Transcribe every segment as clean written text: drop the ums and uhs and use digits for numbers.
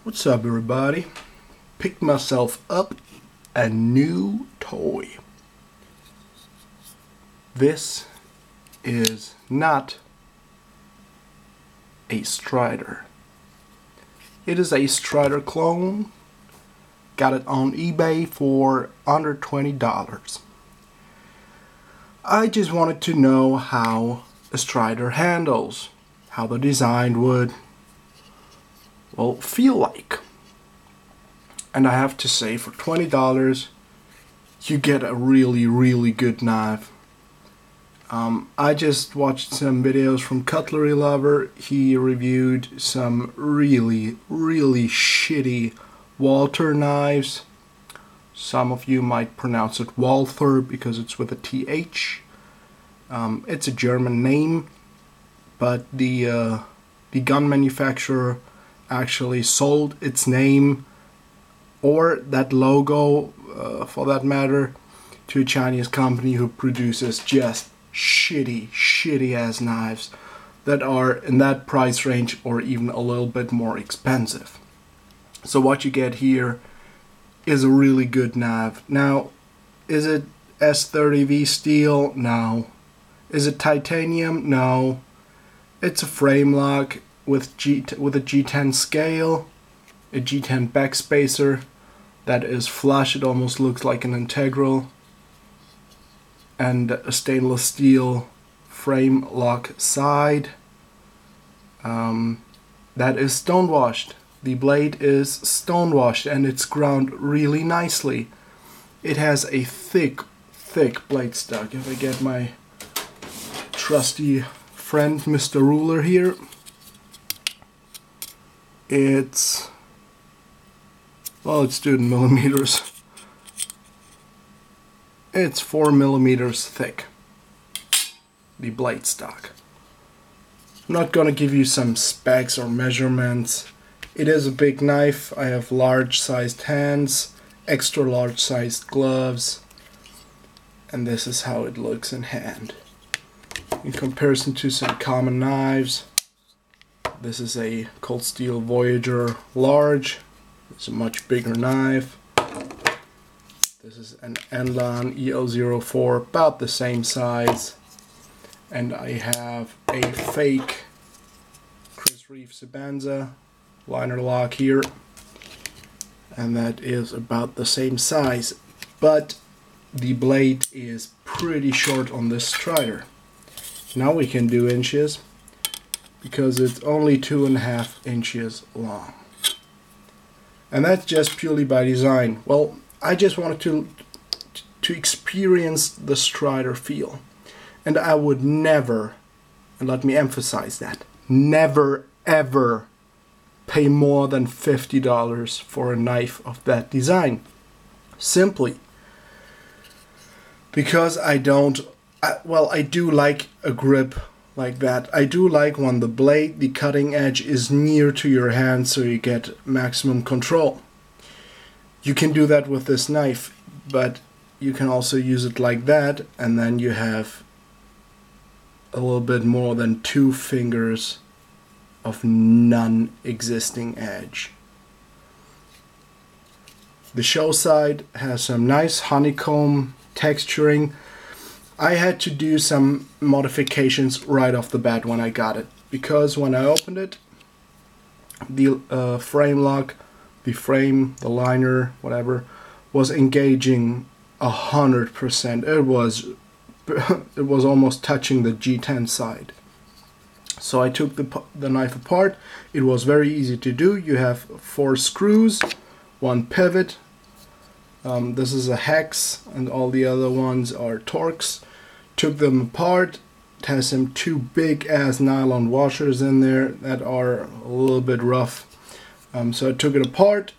What's up, everybody? Picked myself up a new toy. This is not a Strider. It is a Strider clone. Got it on eBay for under $20. I just wanted to know how a Strider handles, how the design would, well, feel like. And I have to say, for $20 you get a really good knife. I just watched some videos from Cutlery Lover. He reviewed some really shitty Walther knives. Some of you might pronounce it Walther because it's with a TH. It's a German name, but the gun manufacturer actually sold its name, or that logo for that matter, to a Chinese company who produces just shitty ass knives that are in that price range or even a little bit more expensive. So what you get here is a really good knife. Now, is it S30V steel? No. Is it titanium? No. It's a frame lock with a G10 scale, a G10 backspacer that is flush. It almost looks like an integral, and a stainless steel frame lock side that is stonewashed. The blade is stonewashed and it's ground really nicely. It has a thick blade stock. If I get my trusty friend Mr. Ruler here, it's student millimeters. It's 4 millimeters thick, the blade stock. I'm not gonna give you some specs or measurements. It is a big knife. I have large sized hands, extra large sized gloves, and this is how it looks in hand. In comparison to some common knives, this is a Cold Steel Voyager large. It's a much bigger knife. This is an Enlan EL04, about the same size. And I have a fake Chris Reeve Sabanza liner lock here, and that is about the same size. But the blade is pretty short on this Strider. Now we can do inches, because it's only 2.5 inches long. And that's just purely by design. Well, I just wanted to experience the Strider feel. And I would never, and let me emphasize that, never ever pay more than $50 for a knife of that design. Simply because I do like a grip like that. I do like when the blade, the cutting edge, is near to your hand so you get maximum control. You can do that with this knife, but you can also use it like that, and then you have a little bit more than 2 fingers of non-existing edge. The show side has some nice honeycomb texturing. I had to do some modifications right off the bat when I got it, because when I opened it, the frame lock, the frame, the liner, whatever, was engaging 100%. It was almost touching the G10 side. So I took the knife apart. It was very easy to do. You have 4 screws, 1 pivot. This is a hex, and all the other ones are Torx. Took them apart. It has some 2 big ass nylon washers in there that are a little bit rough. So I took it apart,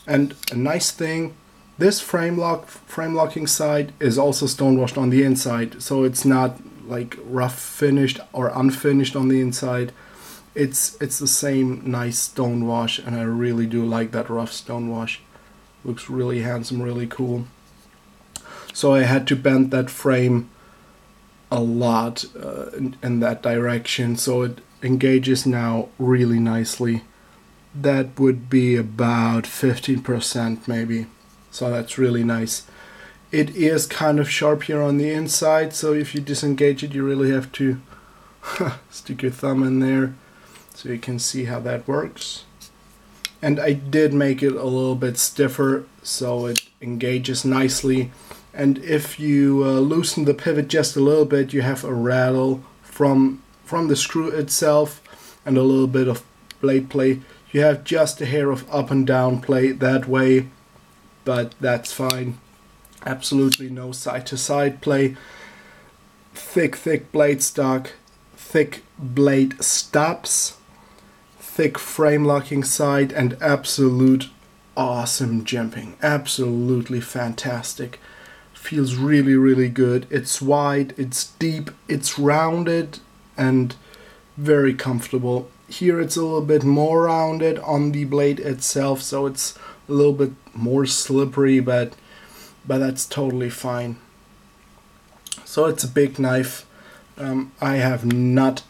and a nice thing, this frame locking side is also stonewashed on the inside, so it's not like rough finished or unfinished on the inside. It's the same nice stonewash, and I really do like that rough stonewash. Looks really handsome, really cool. So I had to bend that frame a lot in that direction, so it engages now really nicely that would be about 15% maybe. So that's really nice. It is kind of sharp here on the inside, so if you disengage it, you really have to stick your thumb in there so you can see how that works. And I did make it a little bit stiffer so it engages nicely. And if you loosen the pivot just a little bit, you have a rattle from the screw itself and a little bit of blade play. You have just a hair of up and down play that way, but that's fine. Absolutely no side to side play. Thick blade stock, thick blade stops, thick frame locking side, and absolute awesome jimping. Absolutely fantastic. Feels really good. It's wide, it's deep, it's rounded, and very comfortable. Here it's a little bit more rounded on the blade itself, so it's a little bit more slippery, but that's totally fine. So it's a big knife. I have not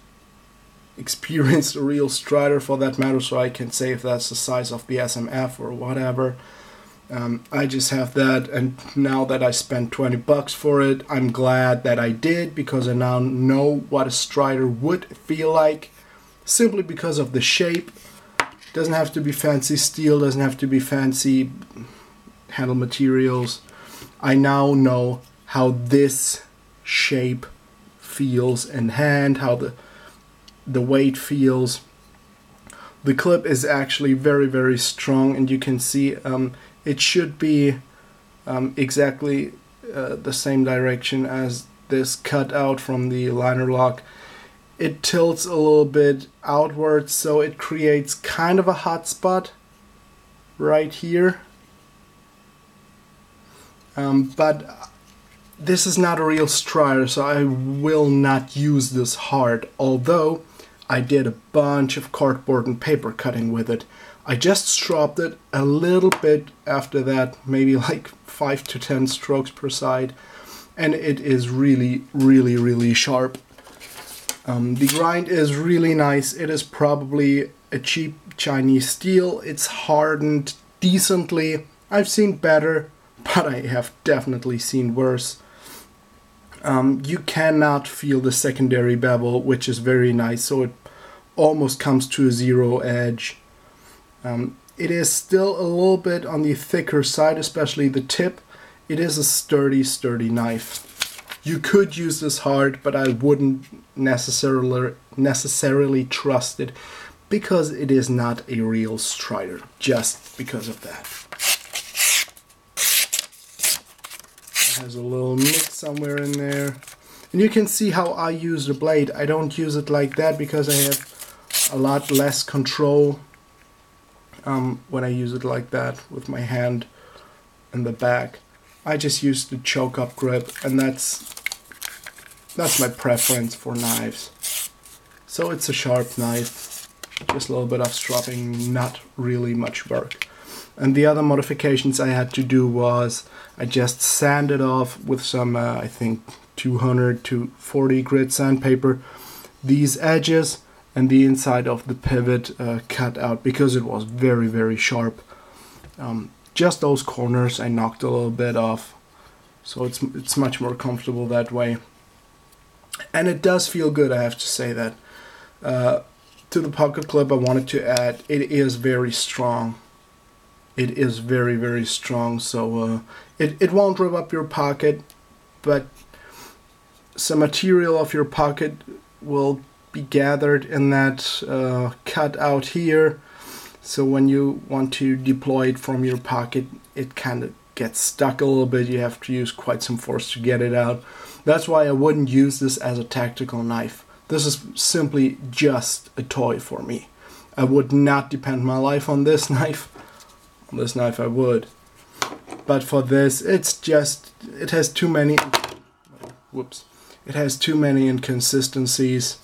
experienced a real strider for that matter, so I can say if that's the size of the SMF or whatever. I just have that, and now that I spent 20 bucks for it, I'm glad that I did, because I now know what a strider would feel like, simply because of the shape. Doesn't have to be fancy steel, doesn't have to be fancy handle materials. I now know how this shape feels in hand, how the weight feels. The clip is actually very strong, and you can see it should be exactly the same direction as this cutout from the liner lock. It tilts a little bit outwards, so it creates kind of a hot spot right here. But this is not a real strider, so I will not use this hard, although I did a bunch of cardboard and paper cutting with it. I just stropped it a little bit after that, maybe like 5 to 10 strokes per side, and it is really sharp. The grind is really nice. It is probably a cheap Chinese steel. It's hardened decently. I've seen better, but I have definitely seen worse. You cannot feel the secondary bevel, which is very nice, so it almost comes to a zero edge. It is still a little bit on the thicker side, especially the tip. It is a sturdy knife. You could use this hard, but I wouldn't necessarily trust it, because it is not a real strider, just because of that. It has a little nick somewhere in there. And you can see how I use the blade. I don't use it like that because I have a lot less control when I use it like that with my hand in the back. I just use the choke up grip, and that's my preference for knives. So it's a sharp knife, just a little bit of stropping, not really much work. And the other modifications I had to do was I just sanded off with some I think 200 to 40 grit sandpaper these edges and the inside of the pivot cut out, because it was very sharp. Just those corners I knocked a little bit off, so it's much more comfortable that way. And it does feel good, I have to say that. To the pocket clip I wanted to add, it is very strong. It is very strong, so it won't rip up your pocket, but some material of your pocket will be gathered in that cut out here. So when you want to deploy it from your pocket, it kind of gets stuck a little bit. You have to use quite some force to get it out. That's why I wouldn't use this as a tactical knife. This is simply just a toy for me. I would not depend my life on this knife. On this knife I would. But for this, it has too many, it has too many inconsistencies.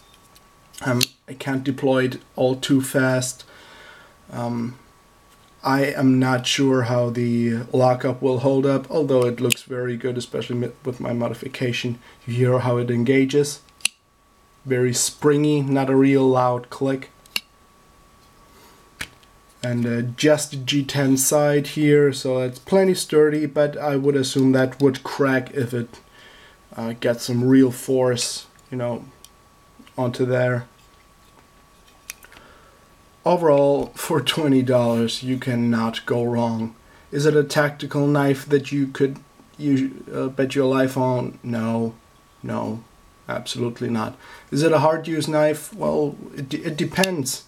I can't deploy it all too fast. I am not sure how the lockup will hold up, although it looks very good, especially with my modification. You hear how it engages. Very springy, not a real loud click. and just the G10 side here, so it's plenty sturdy, but I would assume that would crack if it gets some real force, you know, onto there. Overall, for $20, you cannot go wrong. Is it a tactical knife that you could bet your life on? No, no, absolutely not. Is it a hard use knife? Well, it depends.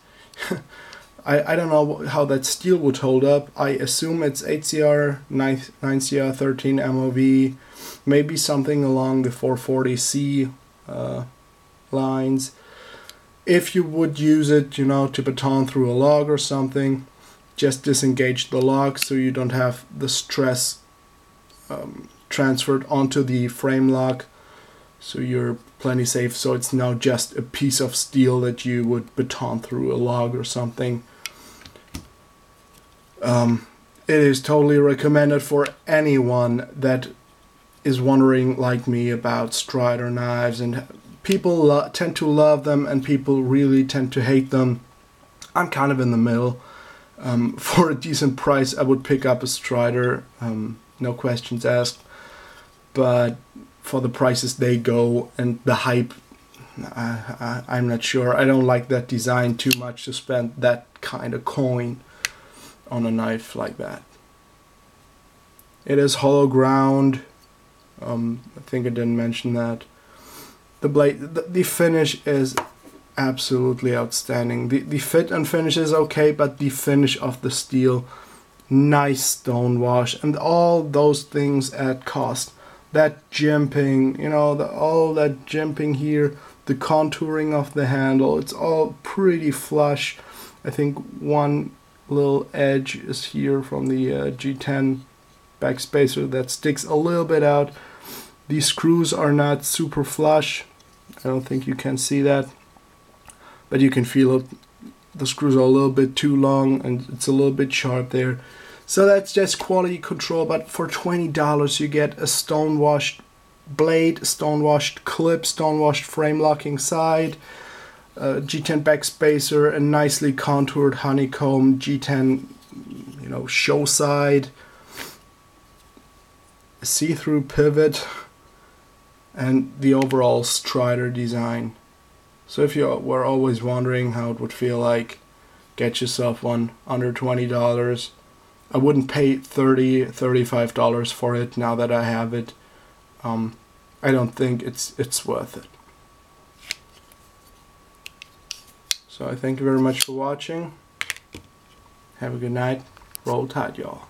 I don't know how that steel would hold up. I assume it's 8CR, 9CR, 13 MOV, maybe something along the 440C lines. If you would use it, you know, to baton through a log or something, just disengage the log so you don't have the stress transferred onto the frame lock, so you're plenty safe. So it's now just a piece of steel that you would baton through a log or something. It is totally recommended for anyone that is wondering, like me, about Strider knives, and people tend to love them and people really tend to hate them. I'm kind of in the middle. For a decent price I would pick up a Strider, no questions asked, but for the prices they go and the hype, I'm not sure. I don't like that design too much to spend that kind of coin on a knife like that. It is hollow ground. I think I didn't mention that. The blade, the finish is absolutely outstanding. The fit and finish is okay, but the finish of the steel, nice stone wash, and all those things add cost. That jimping, you know, all that jimping here, the contouring of the handle, it's all pretty flush. I think one little edge is here from the G10 backspacer that sticks a little bit out. These screws are not super flush. I don't think you can see that, but you can feel it. The screws are a little bit too long and it's a little bit sharp there. So that's just quality control, but for $20 you get a stone washed blade, stone washed clip, stone washed frame locking side, G10 backspacer, a nicely contoured honeycomb G10, you know, show side, a see-through pivot, and the overall Strider design. So if you were always wondering how it would feel like, get yourself one under $20. I wouldn't pay $30, $35 for it now that I have it. I don't think it's worth it. So I thank you very much for watching. Have a good night. Roll Tide, y'all.